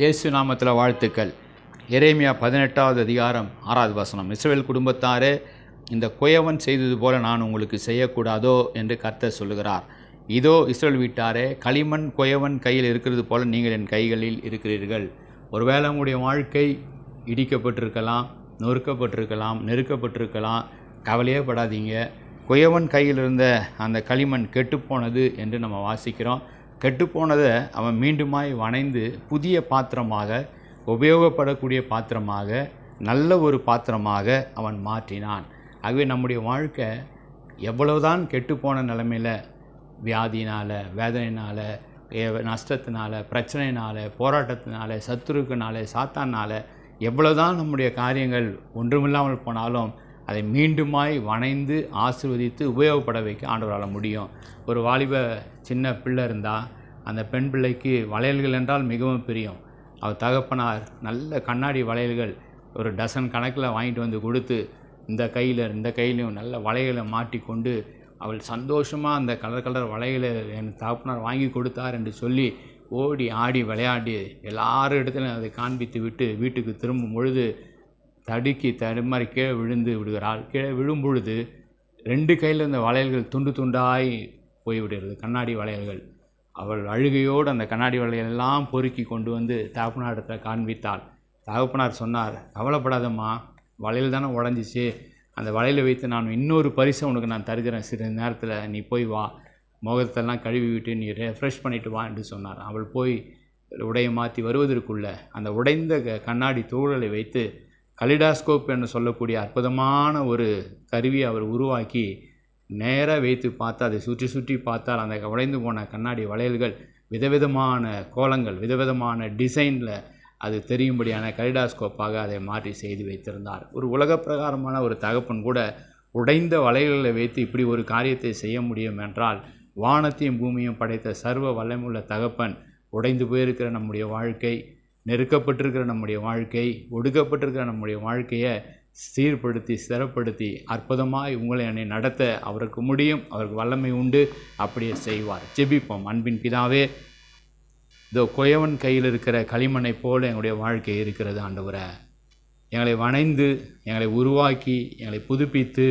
இயேசு நாமத்தில் வாழ்த்துக்கள். எரேமியா 18வது அதிகாரம் 6வது வசனம். இஸ்ரவேல் குடும்பத்தாரே, இந்த குயவன் செய்தது போல நான் உங்களுக்கு செய்யக்கூடாதோ என்று கர்த்தர் சொல்லுகிறார். இதோ இஸ்ரவேல் வீட்டாரே, களிமண் குயவன் கையில் இருக்கிறது போல நீங்கள் என் கைகளில் இருக்கிறீர்கள். ஒருவேளை உங்களுடைய வாழ்க்கை இடிக்கப்பட்டிருக்கலாம், நொறுக்கப்பட்டிருக்கலாம், நெருக்கப்பட்டிருக்கலாம். கவலையே படாதீங்க. குயவன் கையில் இருந்த அந்த களிமண் கெட்டுப்போனது என்று நம்ம வாசிக்கிறோம். கெட்டுப்போனதை அவன் மீண்டுமாய் வணைந்து புதிய பாத்திரமாக, உபயோகப்படக்கூடிய பாத்திரமாக, நல்ல ஒரு பாத்திரமாக அவன் மாற்றினான். ஆகவே நம்முடைய வாழ்க்கை எவ்வளவுதான் கெட்டுப்போன நிலைமையில், வியாதினால், வேதனையினால், நஷ்டத்தினால, பிரச்சனையினால், போராட்டத்தினால, சத்துருக்கினால, சாத்தானால் எவ்வளவுதான் நம்முடைய காரியங்கள் ஒன்றுமில்லாமல் போனாலும் அதை மீண்டுமாய் வணைந்து ஆசீர்வதித்து உபயோகப்பட வைக்க ஆண்டவரால் முடியும். ஒரு வாலிப சின்ன பிள்ளை இருந்தால் அந்த பெண் பிள்ளைக்கு வளையல்கள் என்றால் மிகவும் பிரியம். அவர் தகப்பனார் நல்ல கண்ணாடி வளையல்கள் ஒரு டசன் கணக்கில் வாங்கிட்டு வந்து கொடுத்து இந்த கையிலையும் நல்ல வளையலை மாட்டி கொண்டு அவள் சந்தோஷமாக அந்த கலர் வளையலை என் தகப்பனார் வாங்கி கொடுத்தார் என்று சொல்லி ஓடி ஆடி விளையாடி எல்லாரும் இடத்துலையும் அதை காண்பித்து விட்டு வீட்டுக்கு திரும்பும் பொழுது தடுமாறி கீழே விழுந்து விடுகிறாள். கீழே விழும் பொழுது 2 கையில் இருந்த வளையல்கள் துண்டு துண்டாய் போய்விடுகிறது, கண்ணாடி வளையல்கள். அவள் அழுகையோடு அந்த கண்ணாடி வளையலெல்லாம் பொறுக்கி கொண்டு வந்து தகப்பனாரிடத்தை காண்பித்தாள். தகப்பனார் சொன்னார், கவலைப்படாதம்மா, வளையல் தானே உடஞ்சிச்சு, அந்த வளையலை வைத்து நான் இன்னொரு பரிசை உனக்கு நான் தருகிறேன், சிறிது நேரத்தில் நீ போய் வா, முகத்தெல்லாம் கழுவி விட்டு நீ ரெஃப்ரெஷ் பண்ணிட்டு வா என்று சொன்னார். அவள் போய் உடையை மாற்றி வருவதற்குள்ள அந்த உடைந்த கண்ணாடி தூளலை வைத்து கலிடாஸ்கோப் என்று சொல்லக்கூடிய அற்புதமான ஒரு கருவியை அவர் உருவாக்கி நேராக வைத்து பார்த்தா, அதை சுற்றி சுற்றி பார்த்தால் அந்த உடைந்து போன கண்ணாடி வளையல்கள் விதவிதமான கோலங்கள், விதவிதமான டிசைனில் அது தெரியும்படியான கலிடாஸ்கோப்பாக அதை மாற்றி செய்து வைத்திருந்தார். ஒரு உலக பிரகாரமான ஒரு தகப்பன் கூட உடைந்த வளையல்களை வைத்து இப்படி ஒரு காரியத்தை செய்ய முடியும் என்றால், வானத்தையும் பூமியும் படைத்த சர்வ வல்லமையுள்ள தகப்பன் உடைந்து போயிருக்கிற நம்முடைய வாழ்க்கை, நெருக்கப்பட்டிருக்கிற நம்முடைய வாழ்க்கை, ஒடுக்கப்பட்டிருக்கிற நம்முடைய வாழ்க்கையை சீர்படுத்தி ஸ்திரப்படுத்தி அற்புதமாய் உங்களை என்னை நடத்த அவருக்கு முடியும். அவருக்கு வல்லமை உண்டு, அப்படியே செய்வார். ஜெபிப்போம். அன்பின் பிதாவே, இதோ குயவன் கையில் இருக்கிற களிமண்ணை போல எங்களுடைய வாழ்க்கை இருக்கிறது ஆண்டவரே. எங்களை வணைந்து, எங்களை உருவாக்கி, எங்களை புதுப்பித்து,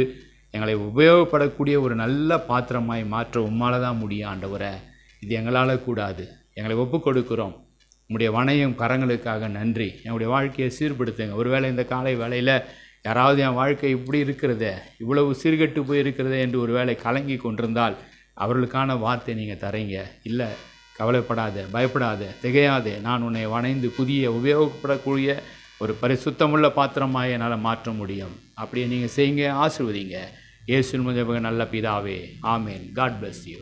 எங்களை உபயோகப்படக்கூடிய ஒரு நல்ல பாத்திரமாய் மாற்ற உம்மால் தான் முடியும் ஆண்டவரே. இது எங்களால் கூடாது. எங்களை ஒப்பு கொடுக்கிறோம். உங்களுடைய வணையும் கரங்களுக்காக நன்றி. என்னுடைய வாழ்க்கையை சீர்படுத்துங்க. ஒருவேளை இந்த காலை வேளையில் யாராவது என் வாழ்க்கை இப்படி இருக்கிறதே, இவ்வளவு சீர்கெட்டு போய் இருக்கிறதே என்று ஒரு வேளை கலங்கி கொண்டிருந்தால் அவர்களுக்கான வார்த்தை நீங்கள் தரீங்க. இல்லை, கவலைப்படாத, பயப்படாத, திகையாதே, நான் உன்னை வணைந்து புதிய உபயோகப்படக்கூடிய ஒரு பரிசுத்தமுள்ள பாத்திரமாக என்னால் மாற்ற முடியும். அப்படியே நீங்கள் செய்யுங்க, ஆசீர்வதிங்க. இயேசுவின் மூலமாக நல்ல பிதாவே, ஆமேன். God bless you.